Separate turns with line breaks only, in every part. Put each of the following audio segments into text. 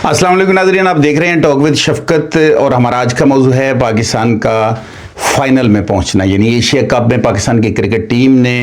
अस्सलाम वालेकुम नाज़रीन, आप देख रहे हैं टॉक विद शफकत और हमारा आज का मौजू है पाकिस्तान का फाइनल में पहुंचना। यानी एशिया कप में पाकिस्तान की क्रिकेट टीम ने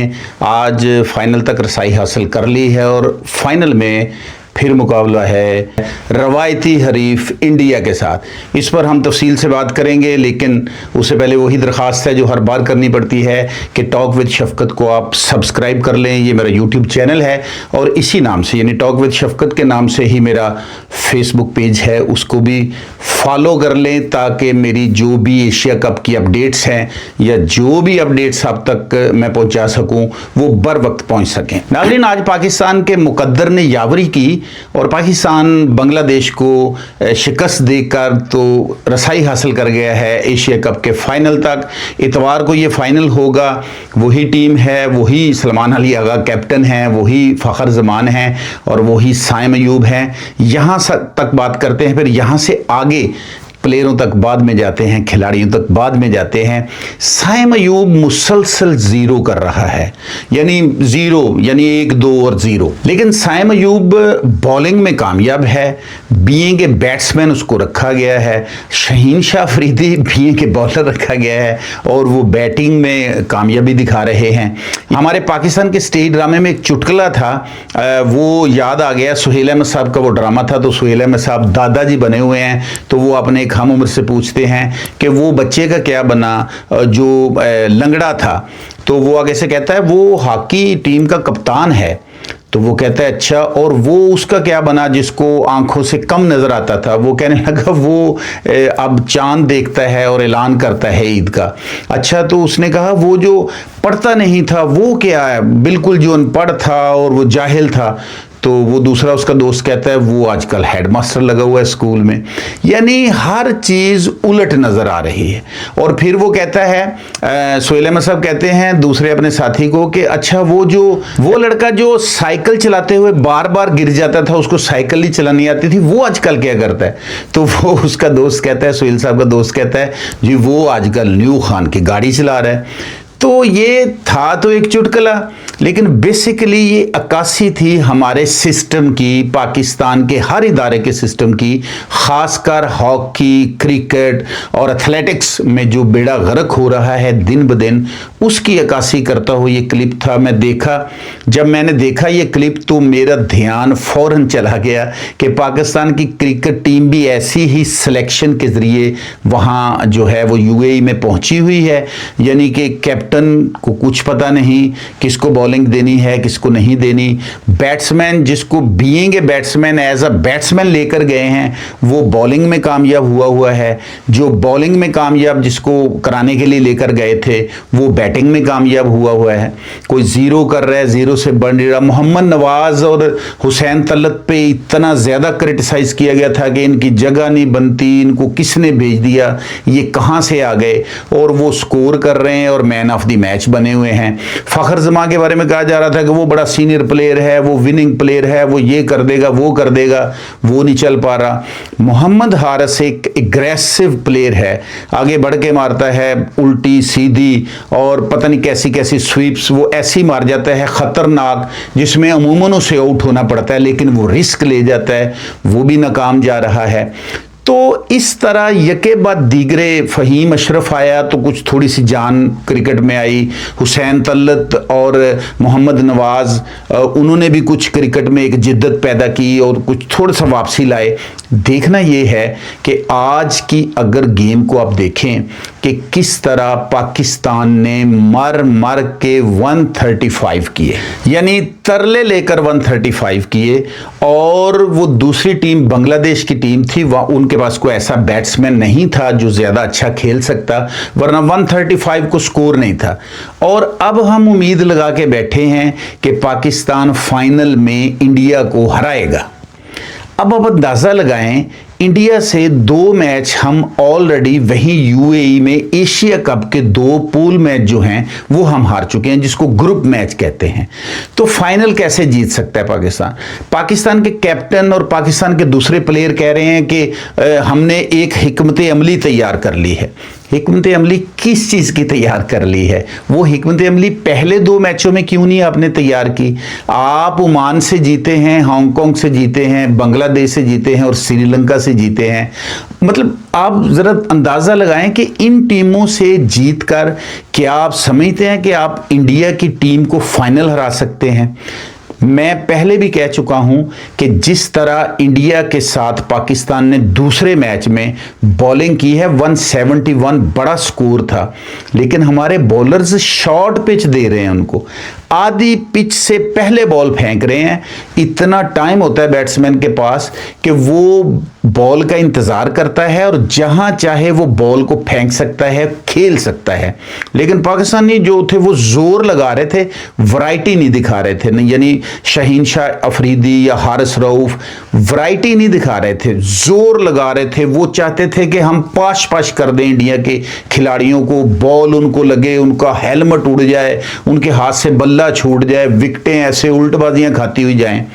आज फाइनल तक रसाई हासिल कर ली है और फाइनल में फिर मुकाबला है रवायती हरीफ इंडिया के साथ। इस पर हम तफसील से बात करेंगे, लेकिन उससे पहले वही दरख्वास्त है जो हर बार करनी पड़ती है कि टॉक विद शफकत को आप सब्सक्राइब कर लें। ये मेरा यूट्यूब चैनल है और इसी नाम से यानी टॉक विद शफकत के नाम से ही मेरा फेसबुक पेज है, उसको भी फॉलो कर लें ताकि मेरी जो भी एशिया कप की अपडेट्स हैं या जो भी अपडेट्स आप तक मैं पहुंचा सकूं वो बर वक्त पहुंच सकें। नाज़रीन, आज पाकिस्तान के मुकद्दर ने यावरी की और पाकिस्तान बांग्लादेश को शिकस्त देकर तो रसाई हासिल कर गया है एशिया कप के फाइनल तक। इतवार को ये फाइनल होगा। वही टीम है, वही सलमान अली आगा कैप्टन हैं, वही फ़खर जमान हैं और वही साइम अयूब हैं। यहाँ तक बात करते हैं, फिर यहाँ से आगे प्लेयरों तक बाद में जाते हैं, खिलाड़ियों तक बाद में जाते हैं। साइम अयूब मुसलसल जीरो कर रहा है, यानी जीरो यानी 1 2 और 0। लेकिन साइम अयूब बॉलिंग में कामयाब है, बीइंग ए बैट्समैन उसको रखा गया है। Shaheen Shah Afridi being a bowler रखा गया है और वो बैटिंग में कामयाबी दिखा रहे हैं। हमारे पाकिस्तान के स्टेज ड्रामे में एक चुटकुला था, वो याद आ गया। सुहेल अहमद साहब का वो ड्रामा था, तो सुहेल अहमद साहब दादाजी बने हुए हैं, तो वो अपने हम उम्र से पूछते हैं कि वो बच्चे का क्या बना जो लंगड़ा था। तो वो आगे से कहता है वो हॉकी टीम का कप्तान है। तो वो कहता है अच्छा, और वो उसका क्या बना जिसको आंखों से कम नजर आता था। वो कहने लगा वो अब चांद देखता है और ऐलान करता है ईद का। अच्छा, तो उसने कहा वो जो पढ़ता नहीं था वो क्या है, बिल्कुल जो अनपढ़ था और वो जाहिल था। तो वो दूसरा उसका दोस्त कहता है वो आजकल हेडमास्टर लगा हुआ है स्कूल में। यानी हर चीज़ उलट नज़र आ रही है। और फिर वो कहता है, सुहेल अहमद साहब कहते हैं दूसरे अपने साथी को कि अच्छा वो लड़का जो साइकिल चलाते हुए बार बार गिर जाता था, उसको साइकिल ही चलानी आती थी, वो आजकल क्या करता है। तो वो उसका दोस्त कहता है, सुहेल साहब का दोस्त कहता है जी वो आजकल न्यू खान की गाड़ी चला रहा है। तो ये था तो एक चुटकुला, लेकिन बेसिकली ये अक्कासी थी हमारे सिस्टम की, पाकिस्तान के हर इदारे के सिस्टम की, खासकर हॉकी, क्रिकेट और एथलेटिक्स में जो बेड़ा गर्क हो रहा है दिन ब दिन, उसकी अक्कासी करता हुआ ये क्लिप था। जब मैंने देखा ये क्लिप तो मेरा ध्यान फौरन चला गया कि पाकिस्तान की क्रिकेट टीम भी ऐसी ही सिलेक्शन के ज़रिए वहाँ जो है वो यूएई में पहुँची हुई है। यानी कि कैप्टन को कुछ पता नहीं किसको बॉलिंग देनी है किसको नहीं देनी। बैट्समैन जिसको being a batsman as a batsman लेकर गए हैं वो बॉलिंग में कामयाब हुआ है। जो बॉलिंग में कामयाब जिसको कराने के लिए लेकर गए थे वो बैटिंग में कामयाब हुआ है। कोई जीरो कर रहा है, जीरो से बन रहा। मोहम्मद नवाज और हुसैन तलत पे इतना ज़्यादा क्रिटिसाइज किया गया था कि इनकी जगह नहीं बनती, इनको किसने भेज दिया, ये कहाँ से आ गए, और वो स्कोर कर रहे हैं और मैन ऑफ द मैच बने हुए हैं। फ़खर जमान के बारे में कहा जा रहा था कि वो बड़ा सीनियर प्लेयर है, वो विनिंग प्लेयर है, वो ये कर देगा वो कर देगा, वो नहीं चल पा रहा। मोहम्मद हारिस एक एग्रेसिव प्लेयर है, आगे बढ़ के मारता है उल्टी सीधी और पता नहीं कैसी कैसी स्वीप्स वो ऐसी मार जाता है खतरनाक, जिसमें अमूमन उसे आउट होना पड़ता है, लेकिन वो रिस्क ले जाता है, वो भी नाकाम जा रहा है। तो इस तरह यके बाद दीगरे, फ़हीम अशरफ आया तो कुछ थोड़ी सी जान क्रिकेट में आई। हुसैन तलत और मोहम्मद नवाज उन्होंने भी कुछ क्रिकेट में एक जिद्दत पैदा की और कुछ थोड़ा सा वापसी लाए। देखना ये है कि आज की अगर गेम को आप देखें कि किस तरह पाकिस्तान ने मर के 135 किए, यानी तरले लेकर 135 किए। और वो दूसरी टीम बांग्लादेश की टीम थी, वह उनके पास कोई ऐसा बैट्समैन नहीं था जो ज़्यादा अच्छा खेल सकता, वरना 135 को स्कोर नहीं था। और अब हम उम्मीद लगा के बैठे हैं कि पाकिस्तान फाइनल में इंडिया को हराएगा। अब अंदाज़ा लगाएं इंडिया से 2 मैच हम ऑलरेडी वहीं यूएई में एशिया कप के 2 पूल मैच जो हैं वो हम हार चुके हैं, जिसको ग्रुप मैच कहते हैं। तो फाइनल कैसे जीत सकता है पाकिस्तान? पाकिस्तान के कैप्टन और पाकिस्तान के दूसरे प्लेयर कह रहे हैं कि हमने एक हिकमत अमली तैयार कर ली है। हिकमत अमली किस चीज़ की तैयार कर ली है? वो हिकमत अमली पहले 2 मैचों में क्यों नहीं आपने तैयार की? आप ओमान से जीते हैं, हांगकांग से जीते हैं, बांग्लादेश से जीते हैं और श्रीलंका से जीते हैं। मतलब आप ज़रा अंदाज़ा लगाएं कि इन टीमों से जीतकर क्या आप समझते हैं कि आप इंडिया की टीम को फाइनल हरा सकते हैं? मैं पहले भी कह चुका हूं कि जिस तरह इंडिया के साथ पाकिस्तान ने दूसरे मैच में बॉलिंग की है, 171 बड़ा स्कोर था, लेकिन हमारे बॉलर्स शॉर्ट पिच दे रहे हैं उनको, आधी पिच से पहले बॉल फेंक रहे हैं। इतना टाइम होता है बैट्समैन के पास कि वो बॉल का इंतजार करता है और जहां चाहे वो बॉल को फेंक सकता है, खेल सकता है। लेकिन पाकिस्तानी जो थे वो जोर लगा रहे थे, वैरायटी नहीं दिखा रहे थे, यानी शाहीन शाह अफरीदी या हारिस रऊफ वैरायटी नहीं दिखा रहे थे, जोर लगा रहे थे। वो चाहते थे कि हम पाश पाश कर दें इंडिया के खिलाड़ियों को, बॉल उनको लगे, उनका हेलमेट उड़ जाए, उनके हाथ से बल्ला छूट जाए, विकेटें ऐसे उल्टबाजियां खाती हुई जाएं।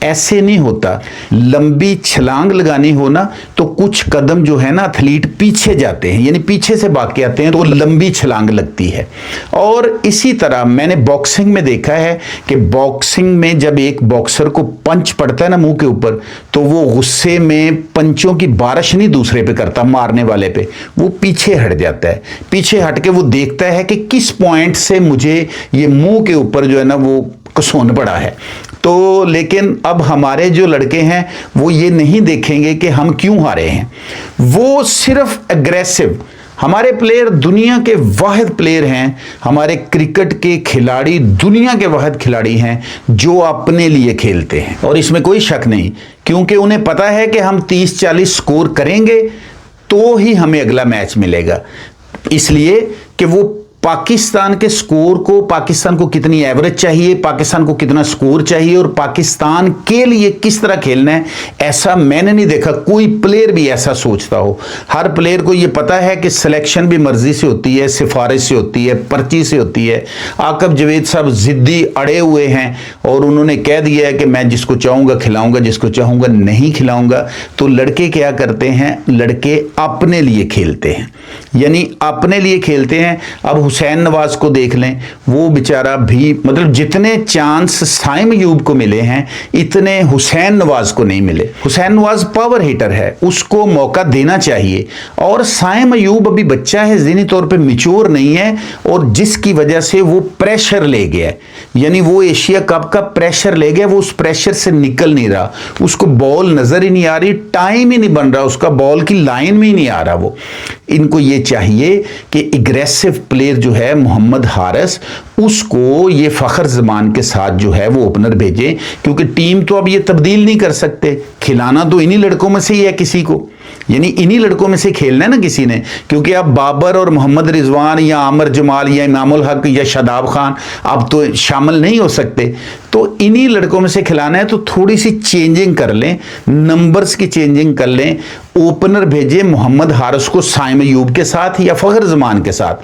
ऐसे नहीं होता। लंबी छलांग लगानी हो ना तो कुछ कदम जो है ना एथलीट पीछे जाते हैं, यानी पीछे से भाग के आते हैं, तो लंबी छलांग लगती है। और इसी तरह मैंने बॉक्सिंग में देखा है कि बॉक्सिंग में जब एक बॉक्सर को पंच पड़ता है ना मुंह के ऊपर, तो वो गुस्से में पंचों की बारिश नहीं दूसरे पे करता, मारने वाले पे, वो पीछे हट जाता है। पीछे हट के वो देखता है कि किस पॉइंट से मुझे ये मुंह के ऊपर जो है ना वो कसौन पड़ा है। तो लेकिन अब हमारे जो लड़के हैं वो ये नहीं देखेंगे कि हम क्यों हारे हैं, वो सिर्फ एग्रेसिव। हमारे प्लेयर दुनिया के वाहिद प्लेयर हैं, हमारे क्रिकेट के खिलाड़ी दुनिया के वाहिद खिलाड़ी हैं जो अपने लिए खेलते हैं, और इसमें कोई शक नहीं, क्योंकि उन्हें पता है कि हम 30-40 स्कोर करेंगे तो ही हमें अगला मैच मिलेगा। इसलिए कि वो पाकिस्तान के स्कोर को, पाकिस्तान को कितनी एवरेज चाहिए, पाकिस्तान को कितना स्कोर चाहिए और पाकिस्तान के लिए किस तरह खेलना है, ऐसा मैंने नहीं देखा कोई प्लेयर भी ऐसा सोचता हो। हर प्लेयर को यह पता है कि सिलेक्शन भी मर्जी से होती है, सिफारिश से होती है, पर्ची से होती है। आकब जवेद साहब जिद्दी अड़े हुए हैं और उन्होंने कह दिया है कि मैं जिसको चाहूंगा खिलाऊंगा, जिसको चाहूंगा नहीं खिलाऊंगा। तो लड़के क्या करते हैं, लड़के अपने लिए खेलते हैं, यानी अपने लिए खेलते हैं। अब हुसैन नवाज को देख लें, वो बेचारा भी, मतलब जितने चांस साइम अयूब को मिले हैं इतने हुसैन नवाज को नहीं मिले। हुसैन नवाज पावर हिटर है, उसको मौका देना चाहिए। और साइम अयूब अभी बच्चा है, ज़हनी तौर पे मैच्योर नहीं है, और जिसकी वजह से वो प्रेशर ले गया, यानी वो एशिया कप का प्रेशर ले गया, वो उस प्रेशर से निकल नहीं रहा, उसको बॉल नजर ही नहीं आ रही, टाइम ही नहीं बन रहा, उसका बॉल की लाइन में ही नहीं आ रहा। वो इनको ये चाहिए कि एग्रेसिव प्लेयर जो है मोहम्मद हारिस, उसको ये फखर जमान के साथ जो है वो ओपनर भेजे, क्योंकि टीम तो अब ये तब्दील नहीं कर सकते, खिलाना तो इन्हीं लड़कों में से ही है किसी को, यानी इन्हीं लड़कों में से खेलना है ना किसी ने, क्योंकि अब बाबर और मोहम्मद रिजवान या आमिर जमाल या इमामुल हक या शादाब खान अब तो शामिल नहीं हो सकते, तो इन्हीं लड़कों में से खिलाना है। तो थोड़ी सी चेंजिंग कर लें, नंबर्स की चेंजिंग कर लें, ओपनर भेजे मोहम्मद हारिस को साइम अयूब के साथ या फखर जमान के साथ,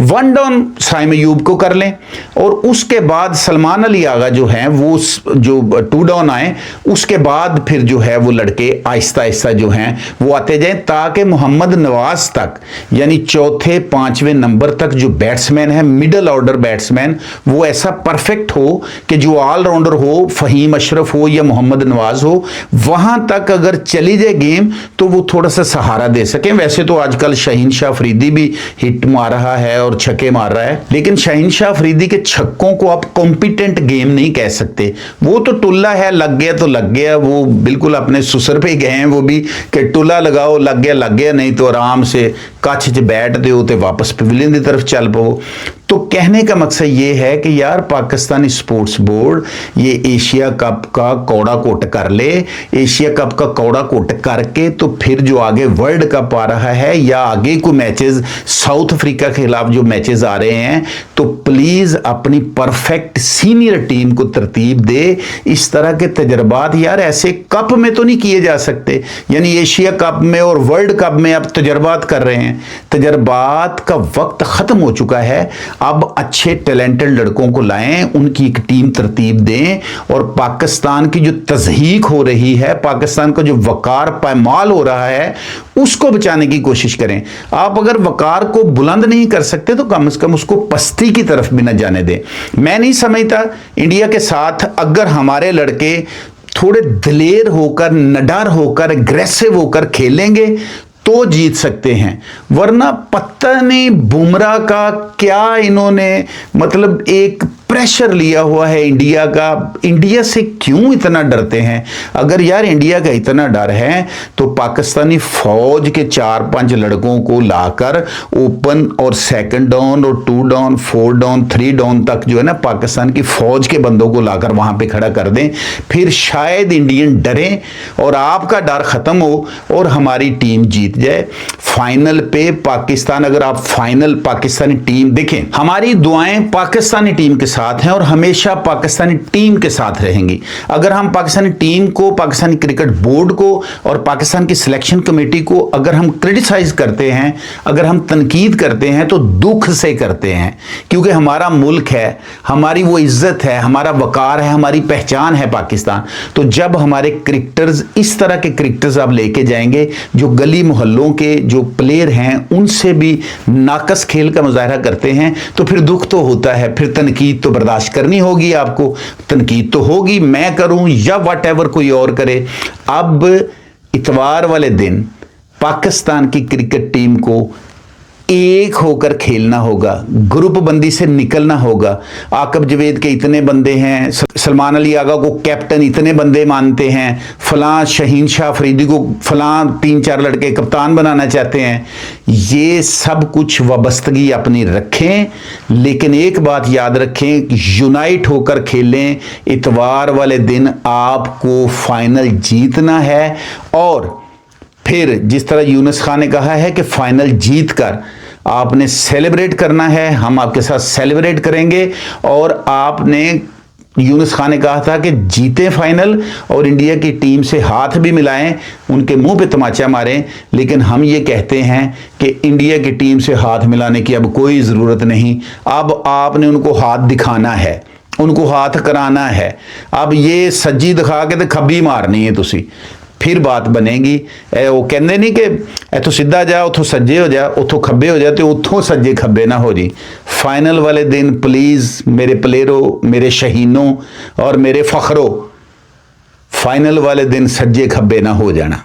1 डाउन साइम अयूब को कर लें, और उसके बाद सलमान अली आगा जो हैं वो जो 2 डाउन आए, उसके बाद फिर जो है वो लड़के आहिस्ता आहिस्ता जो हैं वो आते जाएं, ताकि मोहम्मद नवाज तक, यानी 4-5वें नंबर तक जो बैट्समैन है, मिडल ऑर्डर बैट्समैन, वो ऐसा परफेक्ट हो कि जो ऑलराउंडर हो, फहीम अशरफ हो या मोहम्मद नवाज हो, वहां तक अगर चली जाए गेम तो वो थोड़ा सा सहारा दे सकें। वैसे तो आजकल शाहीन शाह अफरीदी भी हिट मार रहा है और छक्के मार रहा है, लेकिन शाहीन शाह अफरीदी के छक्कों को आप कॉम्पिटेंट गेम नहीं कह सकते। वो तो टुल्ला है, लग गया तो लग गया, वो बिल्कुल अपने सुसर पे गए हैं वो भी, कि टुल्ला लगाओ, लग गया, नहीं तो आराम से कच्छ च बैठ दो तो वापस पवेलियन की तरफ चल पवो। तो कहने का मकसद ये है कि यार पाकिस्तानी स्पोर्ट्स बोर्ड ये एशिया कप का कौड़ा कोट कर ले, एशिया कप का कौड़ा कोट करके तो फिर जो आगे वर्ल्ड कप आ रहा है या आगे को मैचेस साउथ अफ्रीका के खिलाफ जो मैचेस आ रहे हैं, तो प्लीज अपनी परफेक्ट सीनियर टीम को तरतीब दे। इस तरह के तजर्बात यार ऐसे कप में तो नहीं किए जा सकते, यानी एशिया कप में और वर्ल्ड कप में अब तजर्बात कर रहे हैं। तजर्बात का वक्त खत्म हो चुका है। अब अच्छे टैलेंटेड लड़कों को लाएं, उनकी एक टीम तरतीब दें और पाकिस्तान की जो तज़हीक हो रही है, पाकिस्तान का जो वकार पायमाल हो रहा है, उसको बचाने की कोशिश करें। आप अगर वकार को बुलंद नहीं कर सकते तो कम से कम उसको पस्ती की तरफ भी न जाने दें। मैं नहीं समझता इंडिया के साथ अगर हमारे लड़के थोड़े दिलेर होकर, निडर होकर, एग्रेसिव होकर खेलेंगे तो जीत सकते हैं, वरना पता नहीं बुमराह का क्या इन्होंने मतलब एक प्रेशर लिया हुआ है इंडिया का। इंडिया से क्यों इतना डरते हैं? अगर यार इंडिया का इतना डर है तो पाकिस्तानी फौज के 4-5 लड़कों को लाकर ओपन और सेकंड डाउन और 2 डाउन 4 डाउन 3 डाउन तक जो है ना पाकिस्तान की फौज के बंदों को लाकर वहां पे खड़ा कर दें, फिर शायद इंडियन डरें और आपका डर खत्म हो और हमारी टीम जीत जाए। फाइनल पे पाकिस्तान, अगर आप फाइनल पाकिस्तानी टीम देखें, हमारी दुआएं पाकिस्तानी टीम के साथ हैं और हमेशा पाकिस्तानी टीम के साथ रहेंगी। अगर हम पाकिस्तानी टीम को, पाकिस्तानी क्रिकेट बोर्ड को और पाकिस्तान की सिलेक्शन कमेटी को अगर हम क्रिटिसाइज करते हैं, अगर हम तनकीद करते हैं तो दुख से करते हैं, क्योंकि हमारा मुल्क है, हमारी वो इज्जत है, हमारा वकार है, हमारी पहचान है पाकिस्तान। तो जब हमारे क्रिकेटर्स, इस तरह के क्रिकेटर्स आप लेके जाएंगे जो गली मोहल्लों के जो प्लेयर हैं उनसे भी नाकस खेल का मुजाहरा करते हैं, तो फिर दुख तो होता है, फिर तनकीद तो बर्दाश्त करनी होगी। आपको तनकीद तो होगी, मैं करूं या वट एवर कोई और करे। अब इतवार वाले दिन पाकिस्तान की क्रिकेट टीम को एक होकर खेलना होगा, ग्रुप बंदी से निकलना होगा। आकब जवेद के इतने बंदे हैं, सलमान अली आगा को कैप्टन इतने बंदे मानते हैं, फलां शहीन शाह अफरीदी को फलां 3-4 लड़के कप्तान बनाना चाहते हैं। ये सब कुछ वाबस्तगी अपनी रखें, लेकिन एक बात याद रखें, यूनाइट होकर खेलें। इतवार वाले दिन आपको फाइनल जीतना है और फिर जिस तरह यूनुस खान ने कहा है कि फाइनल जीतकर आपने सेलिब्रेट करना है, हम आपके साथ सेलिब्रेट करेंगे। और आपने, यूनुस खान ने कहा था कि जीते फाइनल और इंडिया की टीम से हाथ भी मिलाएं, उनके मुंह पे तमाचा मारें। लेकिन हम ये कहते हैं कि इंडिया की टीम से हाथ मिलाने की अब कोई ज़रूरत नहीं। अब आपने उनको हाथ दिखाना है, उनको हाथ कराना है। अब ये सज्जी दिखा के तो खब्बी मारनी है तुसी, फिर बात बनेगी। वो कहते नहीं कि इथों सीधा जा उथों सज्जे हो जा, उथों खब्बे हो जा, तो उथों सज्जे खब्बे ना हो जी। फाइनल वाले दिन प्लीज़ मेरे प्लेयरों, मेरे शहीनों और मेरे फ़ख्रों, फाइनल वाले दिन सज्जे खब्बे ना हो जाना।